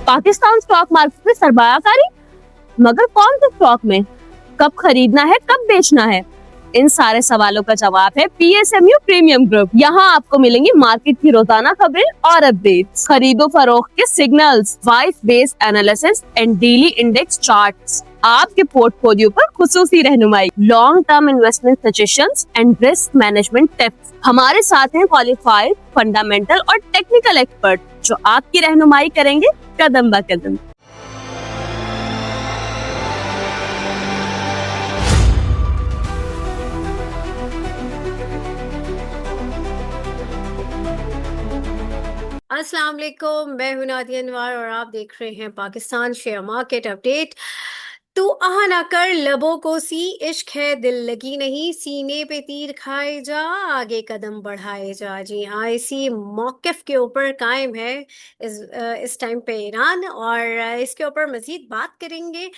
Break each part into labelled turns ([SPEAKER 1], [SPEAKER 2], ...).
[SPEAKER 1] Pakistan stock market में सरमायाकारी, मगर कौन से स्टॉक में, कब खरीदना है, कब बेचना है, इन सारे सवालों का जवाब है PSMU प्रीमियम ग्रुप। यहाँ आपको मिलेंगी मार्केट की रोजाना खबरें और अपडेट्स, खरीदो फरोख्त के signals, vice based analysis and daily index charts, आपके पोर्टफोलियो पर खुसूसी रहनुमाई, long term investment suggestions and risk management tips. हमारे साथ हैं क्वालिफाइड, फंडामेंटल और टेक्निकल एक्सपर्ट जो आपकी रहनुमाई करेंगे कदम ब कदम।
[SPEAKER 2] अस्सलाम वालेकुम, मैं हूं नादिया अनवर और आप देख रहे हैं पाकिस्तान शेयर मार्केट अपडेट। तू आह ना कर लबों को सी, इश्क है दिल लगी नहीं, सीने पे तीर खाए जा, आगे कदम बढ़ाए जा। जी हाँ, इसी मौक़िफ़ के ऊपर कायम है इस टाइम पे ईरान, और इसके ऊपर मज़ीद बात करेंगे।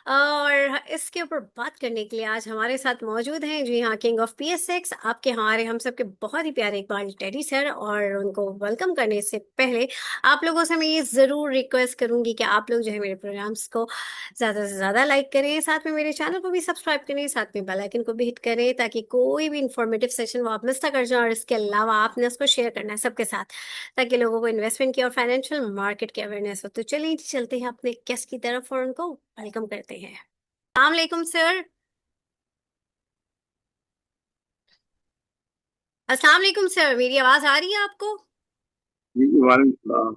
[SPEAKER 2] और इसके ऊपर बात करने के लिए आज हमारे साथ मौजूद हैं, जी हाँ, किंग ऑफ PSX, आपके हमारे हम सबके बहुत ही प्यारे इकबाल टेडी सर। और उनको वेलकम करने से पहले आप लोगों से मैं ये ज़रूर रिक्वेस्ट करूंगी कि आप लोग जो है मेरे प्रोग्राम्स को ज़्यादा से ज़्यादा लाइक करें, साथ में मेरे चैनल को भी सब्सक्राइब करें, साथ में बेल आइकन को भी हिट करें, ताकि कोई भी इंफॉर्मेटिव सेशन वो आप मिस ना कर जाए। और इसके अलावा आपने उसको शेयर करना है सबके साथ, ताकि लोगों को इन्वेस्टमेंट की और फाइनेंशियल मार्केट की अवेयरनेस हो। तो चलिए चलते हैं अपने गेस्ट की तरफ और उनको वेलकम करते हैं। अस्सलाम वालेकुम सर। अस्सलाम वालेकुम सर, मेरी आवाज़ आ रही है आपको?
[SPEAKER 3] जी, वालेकुम सलाम।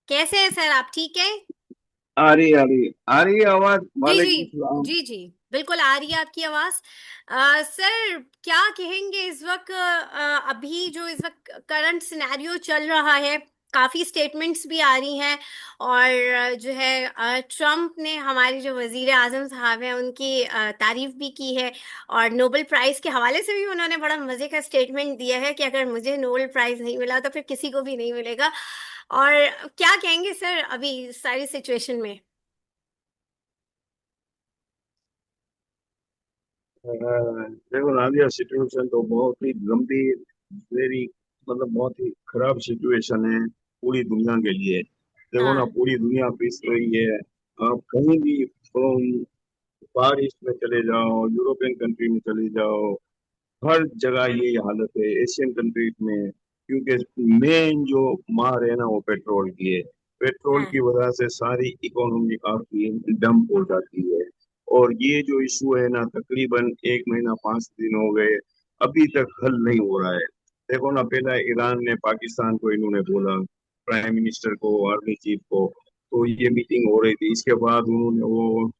[SPEAKER 2] कैसे हैं सर आप, ठीक है?
[SPEAKER 3] आ रही आ रही है आवाज।
[SPEAKER 2] जी जी
[SPEAKER 3] वालेकुम सलाम।
[SPEAKER 2] जी जी, बिल्कुल आ रही है आपकी आवाज़। सर क्या कहेंगे इस वक्त, अभी जो इस वक्त करंट सिनेरियो चल रहा है, काफ़ी स्टेटमेंट्स भी आ रही हैं। और जो है ट्रम्प ने हमारे जो वज़ीर आज़म साहब हैं उनकी तारीफ़ भी की है। और नोबेल प्राइज़ के हवाले से भी उन्होंने बड़ा मज़े का स्टेटमेंट दिया है कि अगर मुझे नोबेल प्राइज़ नहीं मिला तो फिर किसी को भी नहीं मिलेगा। और क्या कहेंगे सर अभी सारी सिचुएशन में?
[SPEAKER 3] देखो नादिया, सिचुएशन तो बहुत ही गंभीर, वेरी मतलब बहुत ही खराब सिचुएशन है पूरी दुनिया के लिए। देखो ना,
[SPEAKER 2] हाँ
[SPEAKER 3] पूरी दुनिया पिस रही है। आप कहीं भी फार ईस्ट में चले जाओ, यूरोपियन कंट्री में चले जाओ, हर जगह यही हालत है, एशियन कंट्रीज में। क्योंकि मेन जो मार है ना, वो पेट्रोल की है। पेट्रोल
[SPEAKER 2] हाँ
[SPEAKER 3] की वजह से सारी इकोनॉमी काफी डंप हो जाती है। और ये जो इशू है ना, तकरीबन 1 महीना 5 दिन हो गए, अभी तक हल नहीं हो रहा है। देखो ना, पहला ईरान ने पाकिस्तान को इन्होंने बोला, प्राइम मिनिस्टर को, आर्मी चीफ को, तो ये मीटिंग हो रही थी। इसके बाद उन्होंने वो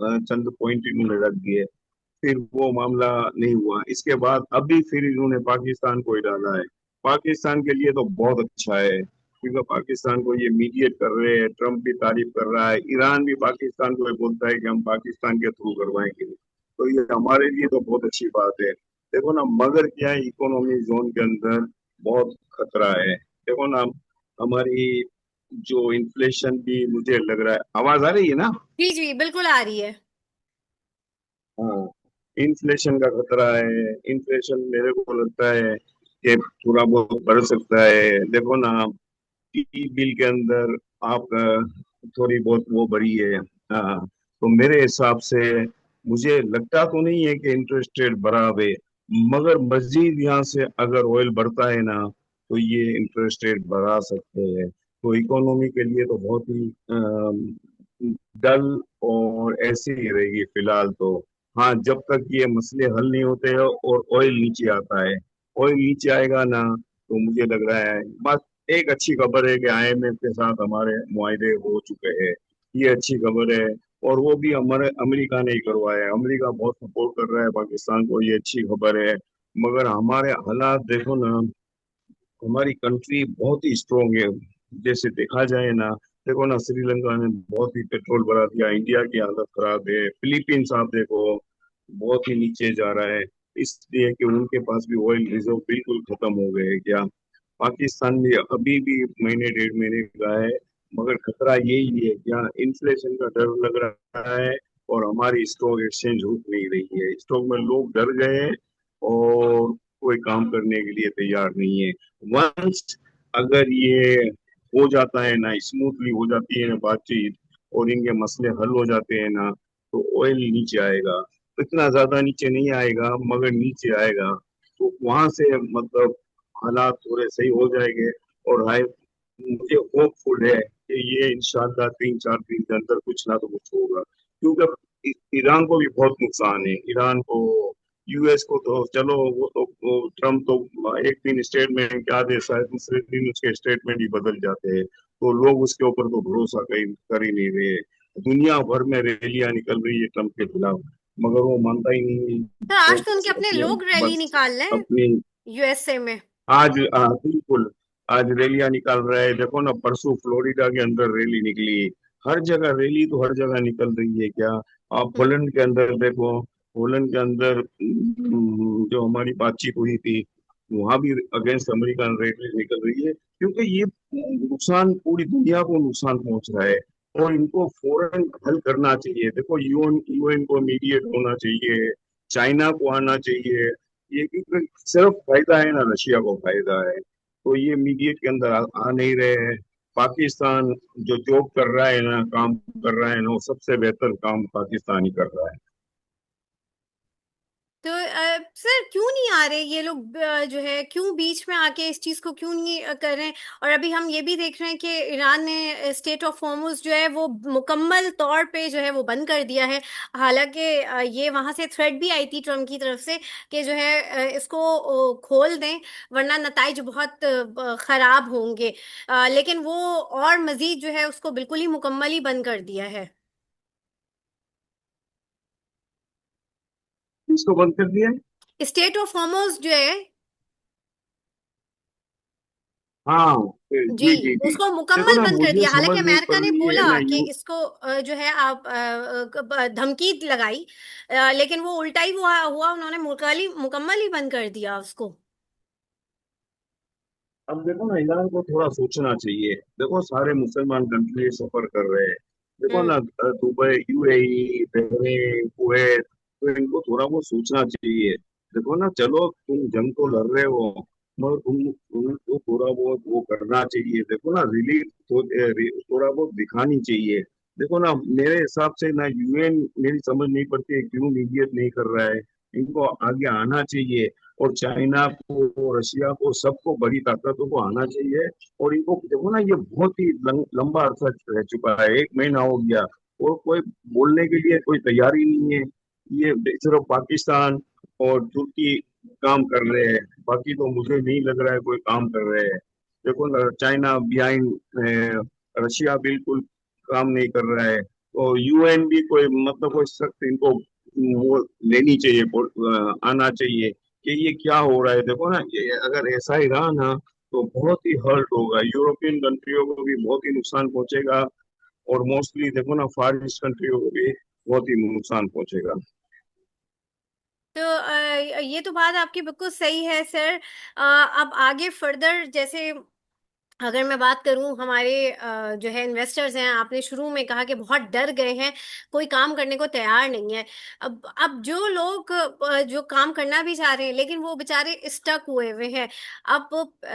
[SPEAKER 3] चंद पॉइंट इन्होंने रख दिए, फिर वो मामला नहीं हुआ। इसके बाद अभी फिर इन्होंने पाकिस्तान को ही डाला है। पाकिस्तान के लिए तो बहुत अच्छा है, क्योंकि पाकिस्तान को ये मीडिएट कर रहे हैं, ट्रम्प भी तारीफ कर रहा है, ईरान भी पाकिस्तान को ये बोलता है कि हम पाकिस्तान के थ्रू करवाएंगे। तो ये हमारे लिए तो बहुत अच्छी बात है। देखो ना, मगर क्या है, इकोनॉमी जोन के अंदर बहुत खतरा है। देखो ना, हमारी जो इन्फ्लेशन भी मुझे लग रहा है, आवाज आ रही है ना?
[SPEAKER 2] जी जी, बिल्कुल आ रही है।
[SPEAKER 3] हाँ, इन्फ्लेशन का खतरा है। इन्फ्लेशन मेरे को लगता है कि थोड़ा बहुत बढ़ सकता है। देखो ना, टी बिल के अंदर आप थोड़ी बहुत वो बढ़ी है। तो मेरे हिसाब से मुझे लगता तो नहीं है कि इंटरेस्ट रेट बढ़ा हुए, मगर मजीद यहाँ से अगर ऑयल बढ़ता है ना, तो ये इंटरेस्ट रेट बढ़ा सकते हैं। तो इकोनॉमी के लिए तो बहुत ही डल और ऐसे ही रहेगी फिलहाल तो। हाँ, जब तक ये मसले हल नहीं होते हैं और ऑयल नीचे आता है। ऑयल नीचे आएगा ना, तो मुझे लग रहा है बस। एक अच्छी खबर है कि IMF के साथ हमारे मुआहदे हो चुके हैं, ये अच्छी खबर है। और वो भी हमारे अमेरिका ने ही करवाया है। अमेरिका बहुत सपोर्ट कर रहा है पाकिस्तान को, ये अच्छी खबर है। मगर हमारे हालात देखो ना, हमारी कंट्री बहुत ही स्ट्रोंग है। जैसे देखा जाए ना, देखो ना, श्रीलंका ने बहुत ही पेट्रोल बढ़ा दिया, इंडिया की हालत खराब है। फिलीपींस आप देखो, बहुत ही नीचे जा रहा है, इसलिए कि उनके पास भी ऑयल रिजर्व बिल्कुल खत्म हो गए हैं क्या। पाकिस्तान भी अभी भी महीने 1.5 महीने का है, मगर खतरा यही है क्या, इन्फ्लेशन का डर लग रहा है। और हमारी स्टॉक एक्सचेंज रुक नहीं रही है, स्टॉक में लोग डर गए हैं और कोई काम करने के लिए तैयार नहीं है। वंस अगर ये हो जाता है ना, स्मूथली हो जाती है ना बातचीत, और इनके मसले हल हो जाते हैं ना, तो ऑयल नीचे आएगा। इतना ज्यादा नीचे नहीं आएगा, मगर नीचे आएगा। तो वहां से मतलब हालात थोड़े सही हो जाएंगे। और हाई, मुझे होपफुल है कि ये इंशाल्लाह 3-4 दिन के अंदर कुछ ना तो कुछ होगा, क्योंकि ईरान को भी बहुत नुकसान है। ईरान को, यूएस को तो चलो, वो ट्रम्प तो एक दिन स्टेटमेंट क्या देता है, दूसरे दिन उसके स्टेटमेंट ही बदल जाते हैं, तो लोग उसके ऊपर तो भरोसा कर ही नहीं रहे। दुनिया भर में रैलियां निकल रही है ट्रम्प के खिलाफ, मगर वो मानता ही नहीं है।
[SPEAKER 2] तो
[SPEAKER 3] वो
[SPEAKER 2] आज तो उनके
[SPEAKER 3] बस
[SPEAKER 2] अपने
[SPEAKER 3] अपने
[SPEAKER 2] लोग रैली
[SPEAKER 3] बस
[SPEAKER 2] निकाल रहे हैं
[SPEAKER 3] अपनी
[SPEAKER 2] यूएसए में।
[SPEAKER 3] आज बिल्कुल आज रैलियां निकाल रहा है। देखो ना, परसों फ्लोरिडा के अंदर रैली निकली। हर जगह रैली तो हर जगह निकल रही है क्या। आप
[SPEAKER 2] हम्म।
[SPEAKER 3] पोलैंड के अंदर देखो, पोलैंड के अंदर जो हमारी बातचीत हुई थी, वहां भी अगेंस्ट अमेरिकन रैली निकल रही है, क्योंकि ये नुकसान पूरी दुनिया को नुकसान पहुंच रहा है। और इनको फौरन हल करना चाहिए। देखो, यूएन यूएन को मीडिएट होना चाहिए, चाइना को आना चाहिए। ये क्योंकि सिर्फ फायदा है ना, रशिया को फायदा है, तो ये मीडिएट के अंदर आ नहीं रहे हैं। पाकिस्तान जो जॉब कर रहा है ना, काम कर रहा है ना, वो सबसे बेहतर काम पाकिस्तान ही कर रहा है।
[SPEAKER 2] तो सर क्यों नहीं आ रहे ये लोग, जो है क्यों बीच में आके इस चीज को क्यों नहीं कर रहे हैं। और अभी हम ये भी देख रहे हैं कि ईरान ने स्टेट ऑफ होर्मुज जो है वो मुकम्मल तौर पे जो है वो बंद कर दिया है। हालांकि ये वहां से थ्रेट भी आई थी ट्रम्प की तरफ से कि जो है इसको खोल दें, वरना नताइज बहुत खराब होंगे। लेकिन वो और मजीद जो है उसको बिल्कुल ही मुकम्मल ही बंद कर दिया है।
[SPEAKER 3] इसको बंद कर दिया है।
[SPEAKER 2] स्टेट ऑफ होर्मुज जो है,
[SPEAKER 3] हाँ,
[SPEAKER 2] जी,
[SPEAKER 3] जी जी जी।
[SPEAKER 2] उसको
[SPEAKER 3] देखो
[SPEAKER 2] मुकम्मल
[SPEAKER 3] ना,
[SPEAKER 2] बंद कर
[SPEAKER 3] मुझे
[SPEAKER 2] दिया।
[SPEAKER 3] समझ
[SPEAKER 2] हालांकि
[SPEAKER 3] नहीं
[SPEAKER 2] अमेरिका
[SPEAKER 3] पड़
[SPEAKER 2] ने
[SPEAKER 3] रही है
[SPEAKER 2] बोला
[SPEAKER 3] ना
[SPEAKER 2] कि
[SPEAKER 3] यू।
[SPEAKER 2] इसको जो है आप धमकी लगाई, लेकिन वो उल्टा ही हुआ, उन्होंने मुकम्मल ही बंद कर दिया उसको।
[SPEAKER 3] अब देखो ना, ईरान को थोड़ा सोचना चाहिए। देखो, सारे मुसलमान कंट्री सफर कर रहे हैं। देखो
[SPEAKER 2] हम्म।
[SPEAKER 3] ना, दुबई, यूएई, बहरीन, कुवैत, तो इनको थोड़ा बहुत सोचना चाहिए। देखो ना, चलो तुम जंग तो लड़ रहे हो, मगर तुमको थोड़ा बहुत वो करना चाहिए। देखो ना, रिलीफ तो थोड़ा बहुत दिखानी चाहिए। देखो ना, मेरे हिसाब से ना यूएन, मेरी समझ नहीं पड़ती है क्यों मीडिएट नहीं कर रहा है। इनको आगे आना चाहिए, और चाइना को, रशिया को, सबको, बड़ी ताकतों को आना चाहिए। और इनको देखो ना, ये बहुत ही लंबा अरसा रह चुका है, 1 महीना हो गया, और कोई बोलने के लिए कोई तैयारी नहीं है। ये सिर्फ पाकिस्तान और तुर्की काम कर रहे हैं, बाकी तो मुझे नहीं लग रहा है कोई काम कर रहे हैं। देखो ना, चाइना बिहाइंड, रशिया बिल्कुल काम नहीं कर रहा है। तो यूएन भी कोई मतलब कोई सख्त इनको वो लेनी चाहिए, आना चाहिए कि ये क्या हो रहा है। देखो ना, ये अगर ऐसा ही रहा ना, तो बहुत ही हर्ट होगा, यूरोपियन कंट्रियों को भी बहुत ही नुकसान पहुंचेगा। और मोस्टली देखो ना, फार ईस्ट कंट्रियों को भी बहुत ही नुकसान पहुंचेगा।
[SPEAKER 2] तो ये तो बात आपकी बिल्कुल सही है सर। अब आगे फर्दर जैसे अगर मैं बात करूं, हमारे जो है इन्वेस्टर्स हैं, आपने शुरू में कहा कि बहुत डर गए हैं, कोई काम करने को तैयार नहीं है। अब जो लोग जो काम करना भी चाह रहे हैं, लेकिन वो बेचारे स्टक हुए हुए हैं। अब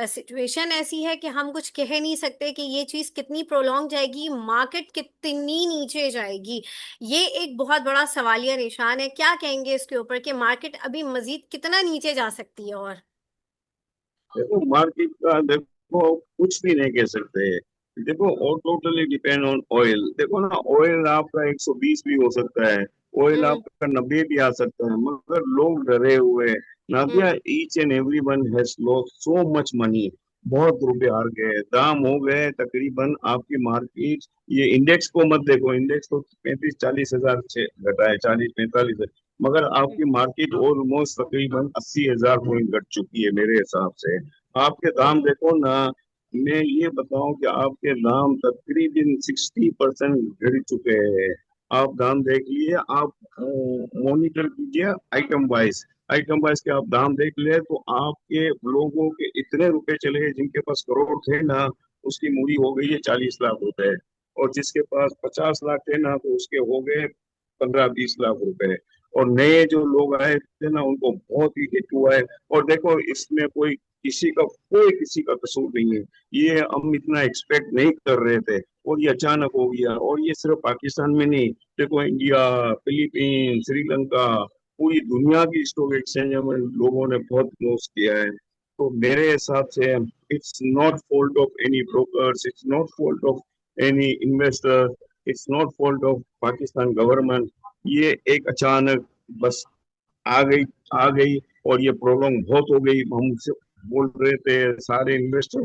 [SPEAKER 2] सिचुएशन ऐसी है कि हम कुछ कह नहीं सकते कि ये चीज़ कितनी प्रोलॉन्ग जाएगी, मार्केट कितनी नीचे जाएगी। ये एक बहुत बड़ा सवालिया निशान है। क्या कहेंगे इसके ऊपर कि मार्केट अभी मजीद कितना नीचे जा सकती है। और
[SPEAKER 3] देखो, मार्केट का देखो कुछ भी नहीं कह सकते। देखो, और टोटली डिपेंड ऑन ऑयल। देखो ना, ऑयल आपका 120 भी हो सकता है, ऑयल
[SPEAKER 2] हम्म।
[SPEAKER 3] आपका 90 भी आ सकता है, मगर लोग डरे हुए हैं।
[SPEAKER 2] Hmm.
[SPEAKER 3] Nadia, each and every one has lost so much money. बहुत रुपए हार गए, दाम हो गए तकरीबन आपकी मार्केट। ये इंडेक्स को मत देखो, इंडेक्स तो 35-40 हजार से घटा है, 40-45, मगर आपकी मार्केट ऑलमोस्ट तकरीबन 80 हजार पॉइंट घट चुकी है मेरे हिसाब से। आपके दाम देखो ना, मैं ये बताऊं कि आपके दाम तकरीबन 60% गिर चुके हैं। आप दाम देख लिए, आप मॉनिटर कीजिए आइटम वाइज के आप दाम देख ले, तो आपके लोगों के इतने रुपए चले गए, जिनके पास करोड़ थे ना, उसकी मूड़ी हो गई है 40 लाख रुपए। और जिसके पास 50 लाख थे ना, तो उसके हो गए 15-20 लाख रुपए। और नए जो लोग आए थे ना उनको बहुत ही हिट हुआ है। और देखो इसमें कोई किसी का कसूर नहीं है। ये हम इतना एक्सपेक्ट नहीं कर रहे थे और ये अचानक हो गया। और ये सिर्फ पाकिस्तान में नहीं, देखो इंडिया, फिलीपीन, श्रीलंका, पूरी दुनिया की स्टॉक एक्सचेंज में लोगों ने बहुत लॉस किया है। तो मेरे हिसाब से it's not fault of any brokers, it's not fault of any investor, it's not fault of Pakistan government. ये एक अचानक बस आ गई आ गई और ये प्रॉब्लम बहुत हो गई। हम बोल रहे थे, सारे इन्वेस्टर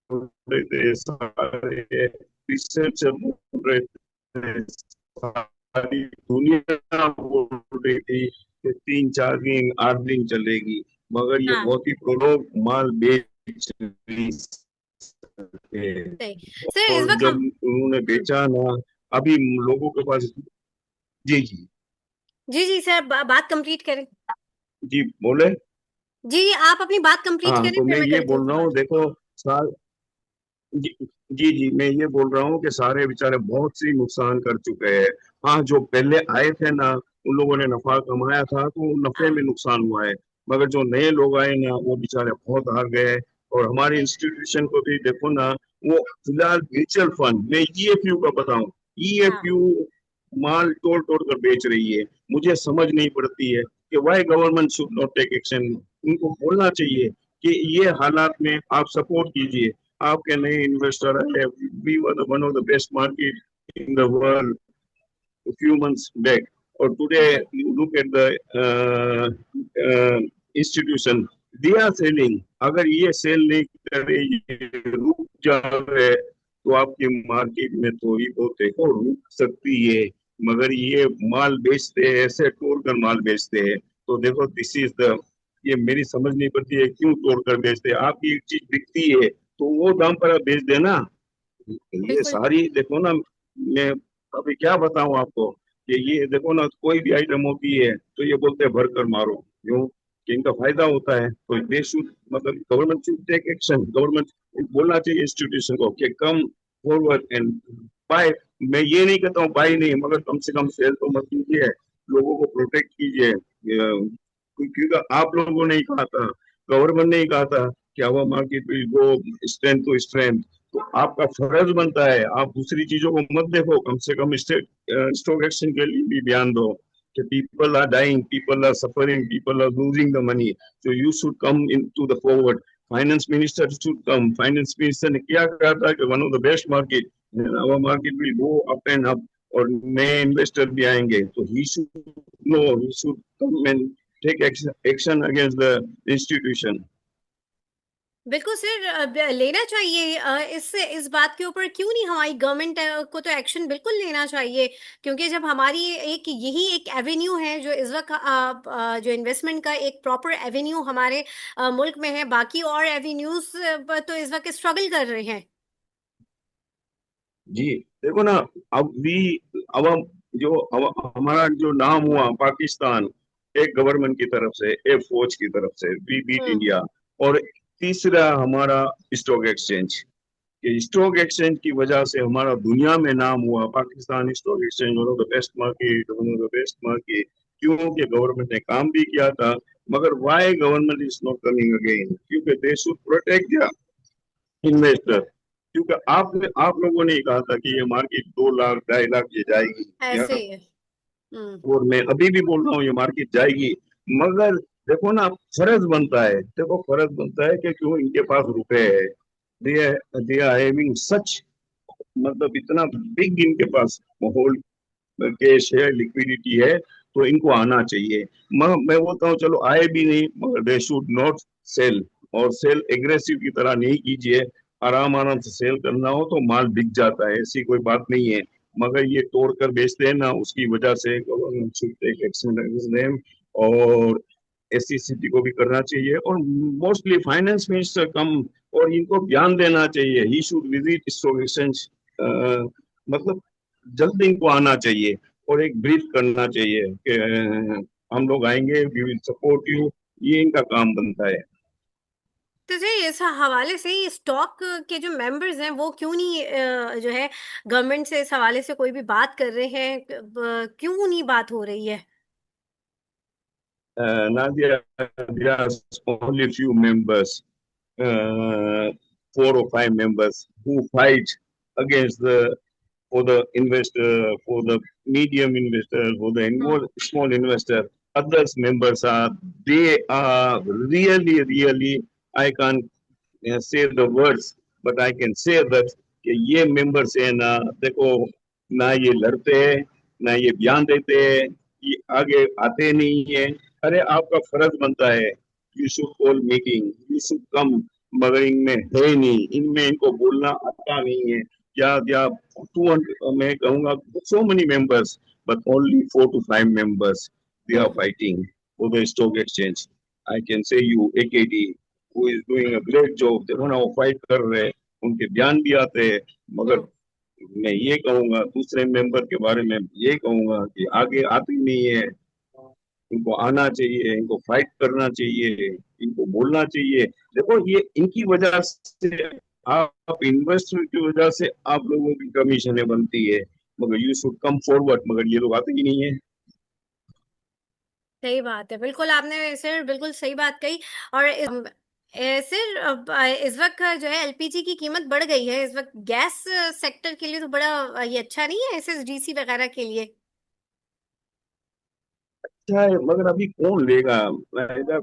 [SPEAKER 3] बोल रहे थे, सारे रिसर्चर बोल रहे थे, सारी दुनिया बोल रही थी कि 3 4 दिन 8 दिन चलेगी, मगर ये
[SPEAKER 2] हाँ
[SPEAKER 3] बहुत ही लोग माल बेच नहीं सके।
[SPEAKER 2] सही। सर इस
[SPEAKER 3] और
[SPEAKER 2] वक्त
[SPEAKER 3] जब
[SPEAKER 2] हम
[SPEAKER 3] उन्होंने बेचा ना, अभी लोगों के पास। जी जी।
[SPEAKER 2] जी जी सर बात कंप्लीट करें।
[SPEAKER 3] जी बोले।
[SPEAKER 2] जी आप अपनी बात कंप्लीट
[SPEAKER 3] हाँ
[SPEAKER 2] करें
[SPEAKER 3] तो
[SPEAKER 2] फिर
[SPEAKER 3] मैं
[SPEAKER 2] मैं
[SPEAKER 3] ये
[SPEAKER 2] करती हूँ
[SPEAKER 3] बोल रहा
[SPEAKER 2] सवाल।
[SPEAKER 3] हूँ, देखो साल जी जी जी, मैं ये बोल रहा हूँ कि सारे बेचारे बहुत सी नुकसान कर चुके हैं। हाँ, जो पहले आए थे ना, उन लोगों ने नफा कमाया था तो नफे
[SPEAKER 2] हाँ
[SPEAKER 3] में नुकसान हुआ है। मगर जो नए लोग आए ना, वो बेचारे बहुत हार गए। और हमारे
[SPEAKER 2] सही
[SPEAKER 3] इंस्टीट्यूशन को भी देखो ना, वो फिलहाल म्यूचुअल फंड, मैं ईएफयू का बताऊं,
[SPEAKER 2] हाँ
[SPEAKER 3] ईएफयू माल तोड़ तोड़ कर बेच रही है। मुझे समझ नहीं पड़ती है कि why government should not take action. उनको बोलना चाहिए कि ये हालात में आप सपोर्ट कीजिए। आपके नए इन्वेस्टर है, we were one of the best market in the world few months back, or today
[SPEAKER 2] बिल्कुल
[SPEAKER 3] you look at the institution, they are selling. अगर ये सेल नहीं करे, ये रुक जाए, तो आपकी मार्केट में थोड़ी बहुत देखो रुक सकती है। मगर ये माल बेचते हैं, ऐसे तोड़ कर माल बेचते हैं। तो देखो दिस इज द, ये मेरी समझ नहीं पड़ती है क्यों तोड़ कर बेचते हैं। आपकी एक चीज बिकती है तो वो दाम पर आप बेच देना। ये
[SPEAKER 2] बिल्कुल
[SPEAKER 3] सारी देखो ना, मैं अभी क्या बताऊं आपको कि ये देखो ना, कोई भी आइटम होती है तो ये बोलते हैं भर कर मारो, क्यों कि इनका फायदा होता है। तो दे शुड, मतलब government should take action. Government बोलना चाहिए इंस्टीट्यूशन को कि कम फॉरवर्ड एंड बाय। मैं ये नहीं कहता हूँ बाय नहीं, मगर कम से कम सेल तो मत कीजिए, लोगों को प्रोटेक्ट कीजिए। क्योंकि आप लोगों ने ही कहा था, गवर्नमेंट ने ही कहा था कि our market will go strength to strength. तो आपका फर्ज बनता है, आप दूसरी चीजों को मत देखो, कम से कम स्टॉक एक्सचेंज के लिए भी ध्यान दो कि people are dying, people are suffering, people are losing the money. So you should come in to the forward. Finance minister should come. Finance minister ने क्या कहा था कि one of the best market, our market will go up and up, और नए investor भी आएंगे। तो he should know, he should come and take action against the institution.
[SPEAKER 2] बिल्कुल सर लेना चाहिए इस बात के ऊपर क्यों नहीं हमारी गवर्नमेंट को तो एक्शन बिल्कुल लेना चाहिए। क्योंकि जब हमारी एक यही एक एवेन्यू है जो इस वक्त जो इन्वेस्टमेंट का एक प्रॉपर एवेन्यू हमारे मुल्क में है, बाकी और एवेन्यूज तो इस वक्त स्ट्रगल कर रहे हैं।
[SPEAKER 3] जी देखो ना, अब भी, अब हम हमारा जो नाम हुआ पाकिस्तान, एक गवर्नमेंट की तरफ से, एक फौज की तरफ से, वी बीट
[SPEAKER 2] हम्म
[SPEAKER 3] इंडिया। और तीसरा हमारा स्टॉक एक्सचेंज, कि स्टॉक एक्सचेंज की वजह से हमारा दुनिया में नाम हुआ। Pakistan stock exchange one of the best market, one of the best market, क्योंकि गवर्नमेंट ने काम भी किया था। मगर why government is not coming again? क्योंकि दे शुड प्रोटेक्ट इन्वेस्टर। क्योंकि आप लोगों ने ही कहा था कि ये मार्केट 2 लाख 2.5 लाख ये जाएगी,
[SPEAKER 2] ऐसे
[SPEAKER 3] या,
[SPEAKER 2] ही है। हम्म
[SPEAKER 3] और मैं अभी भी बोल रहा हूँ ये मार्केट जाएगी। मगर देखो ना, फर्ज बनता है, देखो फर्ज बनता है कि क्यों इनके पास रुपए है, दे आर हैविंग सच, मतलब इतना बिग इनके पास माहौल, कैश है, लिक्विडिटी है, तो इनको आना चाहिए। मैं बोलता हूँ चलो आए भी नहीं, मगर दे शुड नॉट सेल। और सेल एग्रेसिव की तरह नहीं कीजिए। आराम आराम से सेल करना हो तो माल बिक जाता है, ऐसी कोई बात नहीं है। मगर ये तोड़ कर बेचते हैं ना, उसकी वजह से गवर्नमेंट शुड टेक एक्शन। और एससीसीटी को भी करना चाहिए, और मोस्टली फाइनेंस मिनिस्टर कम, और इनको ज्ञान देना चाहिए। He should visit stock exchange, मतलब जल्द इनको आना चाहिए और एक ब्रीफ करना चाहिए कि हम लोग आएंगे, वी विल सपोर्ट यू। ये इनका काम बनता है।
[SPEAKER 2] तो जी इस हवाले से ये स्टॉक के जो मेंबर्स हैं वो क्यों नहीं जो है गवर्नमेंट से इस हवाले से कोई भी बात कर रहे हैं, क्यों नहीं बात हो रही है?
[SPEAKER 3] Nadia, there are only few members, uh, 4 or 5 members who fight against the for the investor, for the medium investor, for the
[SPEAKER 2] hmm.
[SPEAKER 3] small investor. Others members are they are really I can't say the words, but I can say that कि ये members है ना, देखो ना ये लड़ते हैं ना ये बयान देते हैं, ये आगे आते नहीं है। अरे आपका फर्ज बनता है, you should call meeting, you should कम, मगर इनमें है नहीं, इनमें इनको बोलना आता नहीं है। या 200 मैं कहूँगा so many members but only 4 to 5 members they are
[SPEAKER 2] hmm.
[SPEAKER 3] fighting for the stock exchange. I can say you AKD who is doing a great job, देखो ना वो फाइट कर रहे हैं, उनके बयान भी आते हैं। मगर
[SPEAKER 2] हम्म।
[SPEAKER 3] मैं ये कहूंगा दूसरे मेंबर के बारे में, ये कहूंगा कि आगे आते नहीं है, इनको आना चाहिए, इनको फाइट करना चाहिए, इनको बोलना चाहिए। देखो ये इनकी वजह से, आप इन्वेस्टर की वजह से आप लोगों की कमीशनें बनती है, मगर यू शुड कम फॉरवर्ड, मगर ये लोग आते ही नहीं है।
[SPEAKER 2] सही बात है, बिल्कुल आपने सर बिल्कुल सही बात कही। और सर अब इस वक्त जो है एलपीजी की कीमत बढ़ गई है इस वक्त, गैस सेक्टर के लिए तो बड़ा ये अच्छा नहीं है एसएसडीसी वगैरह के लिए।
[SPEAKER 3] अच्छा है, मगर अभी कौन लेगा? इधर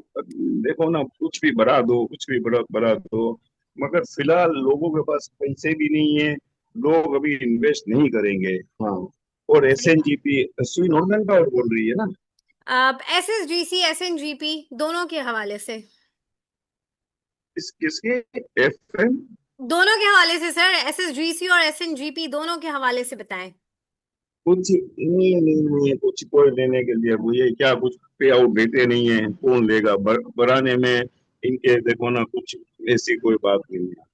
[SPEAKER 3] देखो ना, कुछ भी बढ़ा दो, कुछ भी बढ़ा दो, मगर फिलहाल लोगों के पास पैसे भी नहीं है, लोग अभी इन्वेस्ट नहीं करेंगे। हाँ, और
[SPEAKER 2] सही बात।
[SPEAKER 3] SNGP सुई नॉर्दर्न का और बोल रही है ना?
[SPEAKER 2] अब एसएसडीसी एसएनजीपी दोनों के हवाले से,
[SPEAKER 3] किसके? FM?
[SPEAKER 2] दोनों के हवाले से सर, एसएसडीसी और एसएनजीपी दोनों के हवाले से बताएं।
[SPEAKER 3] कुछ नहीं, कुछ कोई लेने के लिए वो ये क्या कुछ पे आउट देते नहीं है, कौन लेगा? बढ़ाने में इनके देखो ना, कुछ ऐसी कोई बात नहीं है।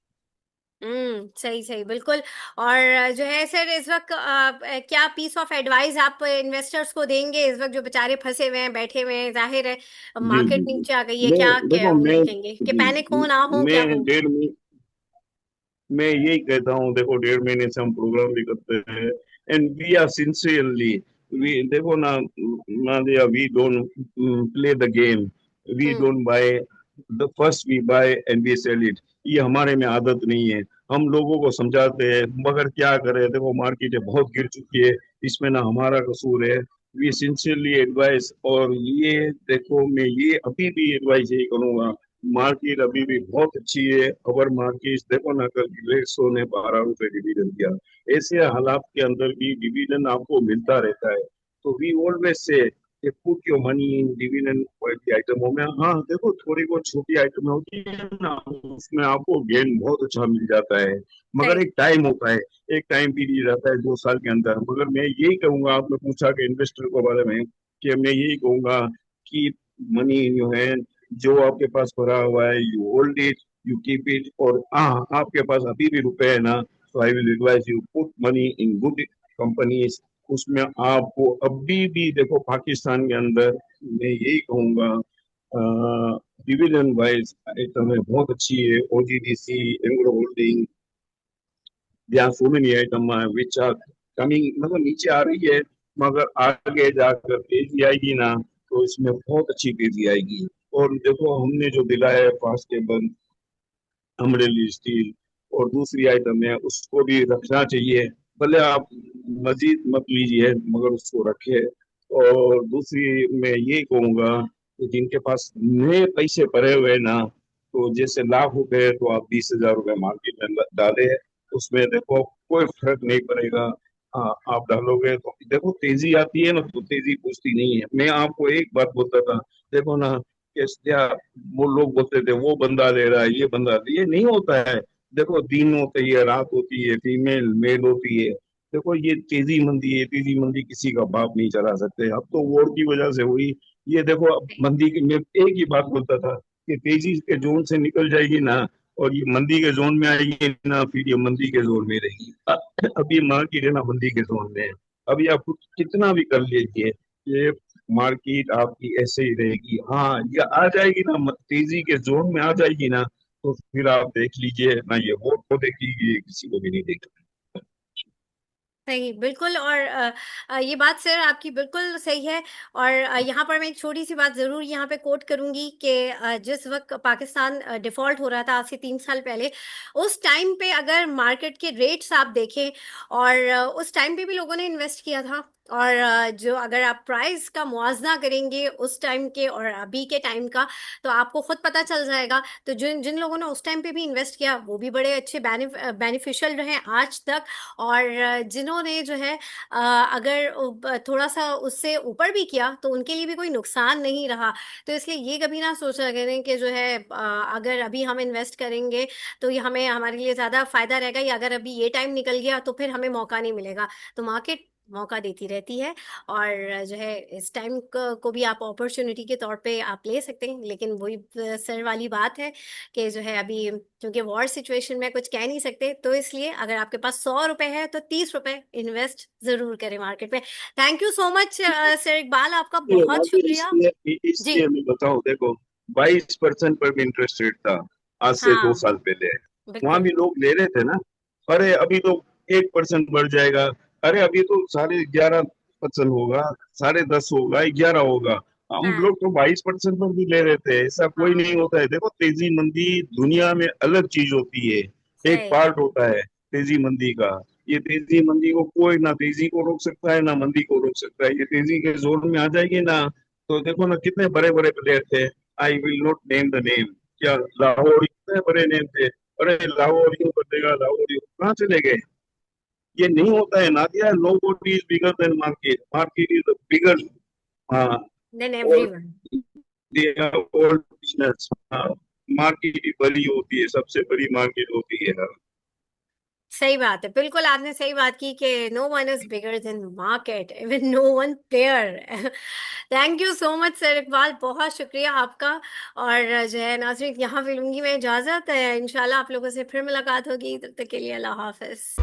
[SPEAKER 2] सही सही बिल्कुल। और जो है सर इस वक्त क्या पीस ऑफ एडवाइस आप इन्वेस्टर्स को देंगे इस वक्त जो बेचारे फंसे हुए हैं, बैठे हुए हैं, जाहिर है
[SPEAKER 3] जी जी
[SPEAKER 2] मार्केट
[SPEAKER 3] जी।
[SPEAKER 2] नीचे आ गई है,
[SPEAKER 3] मैं
[SPEAKER 2] क्या क्या
[SPEAKER 3] देखो
[SPEAKER 2] उन्हें
[SPEAKER 3] मैं
[SPEAKER 2] कहेंगे कि
[SPEAKER 3] जी
[SPEAKER 2] पैनिक हो ना हो क्या
[SPEAKER 3] मैं
[SPEAKER 2] हो?
[SPEAKER 3] डेढ़ महीने मैं यही कहता हूँ, देखो 1.5 महीने से हम प्रोग्राम भी करते हैं, and we are sincerely, we देखो ना, Nadia, we don't play the game, we
[SPEAKER 2] hmm.
[SPEAKER 3] Don't buy the first, we buy and we sell it. ये हमारे में आदत नहीं है, हम लोगों को समझाते हैं, मगर क्या करें, देखो मार्केट बहुत गिर चुकी है, इसमें ना हमारा कसूर है। वी सिंसियरली एडवाइस, और ये देखो मैं ये अभी भी एडवाइस यही करूंगा, मार्केट अभी भी बहुत अच्छी है। अवर मार्केट देखो ना, कल ग्लेक्सो ने 12 रुपए डिविडेंड दिया, ऐसे हालात के अंदर भी डिविडेंड आपको मिलता रहता है। तो we always say put your money in dividend quality आइटमों में। हाँ देखो, थोड़ी बहुत छोटी आइटम होती है ना, उसमें आपको गेन बहुत अच्छा मिल जाता है, मगर
[SPEAKER 2] सही।
[SPEAKER 3] एक टाइम होता है, एक टाइम पीरियड रहता है 2 साल के अंदर। मगर मैं यही कहूंगा, आपने पूछा कि इन्वेस्टर के बारे में, कि मैं यही कहूंगा कि मनी जो है, जो आपके पास भरा हुआ है, you hold it, you keep it. और हाँ, आपके पास अभी भी रुपए है ना, तो I will advise you put money in good companies. उसमें आपको अभी भी देखो, पाकिस्तान के अंदर मैं यही कहूंगा, डिविडेंड वाइज आइटम है बहुत अच्छी है, OGDC, Engro holding, there are so many items which are coming, मतलब नीचे आ रही है, मगर आगे जाकर तेजी आएगी ना, तो इसमें बहुत अच्छी तेजी आएगी। और देखो हमने जो दिलाया है फास्ट केबल, अमरेली स्टील, और दूसरी आइटम है उसको भी रखना चाहिए, भले आप मजीद मत लीजिए, मगर उसको रखे। और दूसरी मैं ये कहूंगा कि जिनके पास नए पैसे पड़े हुए ना, तो जैसे लाख रुपए तो आप 20,000 रुपए मार्केट में डाले, उसमें देखो कोई फर्क नहीं पड़ेगा। हाँ, आप डालोगे तो देखो तेजी आती है ना, तो तेजी पूछती नहीं है। मैं आपको एक बात बोलता था, देखो ना, कि वो लोग बोलते थे वो बंदा ले रहा है, ये बंदा, ये नहीं होता है। देखो दिन होती है, रात होती है, फीमेल मेल होती है। देखो ये तेजी मंदी है, तेजी मंदी किसी का बाप नहीं चला सकते, अब तो वोट की वजह से हुई। ये देखो अब मंदी की, मैं एक ही बात बोलता था कि तेजी के जोन से निकल जाएगी ना, और ये मंदी के जोन में आएगी ना, फिर ये मंदी के जोन में रहेगी। अभी मार्केट है ना मंदी के जोन में है। अभी आप कुछ कितना भी कर लीजिए, ये मार्केट आपकी ऐसे ही रहेगी। हाँ, ये आ जाएगी ना, तेजी के जोन में आ जाएगी ना, तो फिर आप देख लीजिए ना, ये वोट को देख लीजिए, किसी को भी नहीं देख।
[SPEAKER 2] सही, बिल्कुल। और ये बात सर आपकी बिल्कुल सही है। और यहाँ पर मैं एक छोटी सी बात ज़रूर यहाँ पे कोट करूँगी कि जिस वक्त पाकिस्तान डिफ़ॉल्ट हो रहा था आज से 3 साल पहले, उस टाइम पे अगर मार्केट के रेट्स आप देखें, और उस टाइम पे भी लोगों ने इन्वेस्ट किया था। और जो अगर आप प्राइस का मुआवजा करेंगे उस टाइम के और अभी के टाइम का, तो आपको खुद पता चल जाएगा। तो जिन जिन लोगों ने उस टाइम पे भी इन्वेस्ट किया वो भी बड़े अच्छे बेनिफिशियल रहे आज तक। और जिन्होंने जो है अगर थोड़ा सा उससे ऊपर भी किया तो उनके लिए भी कोई नुकसान नहीं रहा। तो इसलिए ये कभी ना सोचा करें कि जो है अगर अभी हम इन्वेस्ट करेंगे तो ये हमें हमारे लिए ज़्यादा फायदा रहेगा, या अगर अभी ये टाइम निकल गया तो फिर हमें मौका नहीं मिलेगा। तो मार्केट मौका देती रहती है। और जो है इस टाइम को भी आप अपॉर्चुनिटी के तौर पे आप ले सकते हैं। लेकिन वही सर वाली बात है कि जो है अभी क्योंकि वॉर सिचुएशन में कुछ कह नहीं सकते, तो इसलिए अगर आपके पास 100 रुपए है तो 30 रुपए इन्वेस्ट जरूर करें मार्केट में। Thank you so much sir Iqbal, आपका
[SPEAKER 3] ये
[SPEAKER 2] बहुत
[SPEAKER 3] अभी
[SPEAKER 2] शुक्रिया। जी।
[SPEAKER 3] इसलिए मैं बताऊं, देखो 22% पर भी इंटरेस्ट रेट था आज से दो
[SPEAKER 2] हाँ,
[SPEAKER 3] साल पहले। वहां
[SPEAKER 2] बिल्कुल।
[SPEAKER 3] भी लोग ले रहे थे ना। अरे अभी तो 1% बढ़ जाएगा। अरे अभी तो 11.5% होगा, 10.5 होगा, 11 होगा। हम
[SPEAKER 2] हाँ,
[SPEAKER 3] लोग तो 22% पर भी ले रहे थे। ऐसा कोई
[SPEAKER 2] हाँ,
[SPEAKER 3] नहीं होता है। देखो तेजी मंदी दुनिया में अलग चीज होती है, एक
[SPEAKER 2] सही।
[SPEAKER 3] पार्ट होता है तेजी मंदी का। ये तेजी मंदी को कोई ना तेजी को रोक सकता है ना मंदी को रोक सकता है। ये तेजी के जोर में आ जाएगी ना, तो देखो ना कितने बड़े बड़े प्लेयर थे। I will not name the name. क्या लाहौर, कितने बड़े नेम थे। अरे लाहौर यूं कर देगा, लाहौर यूं कहाँ चले गए। ये नहीं होता है Nadia. Nobody is bigger than market, market is bigger. हाँ।
[SPEAKER 2] देन
[SPEAKER 3] और
[SPEAKER 2] एवरीवन।
[SPEAKER 3] और बिजनेस। हाँ, मार्केट ही बड़ी होती है, सबसे बड़ी मार्केट होती है।
[SPEAKER 2] सही बात है, बिल्कुल आपने सही बात की कि no one is bigger than market, even no one player. Thank you so much sir Iqbal, बहुत शुक्रिया आपका। और जो है नाज़रीन, यहाँ पे लूंगी मैं इजाज़त। इंशाल्लाह आप लोगों से फिर मुलाकात होगी, तब तक के लिए अल्लाह हाफिज।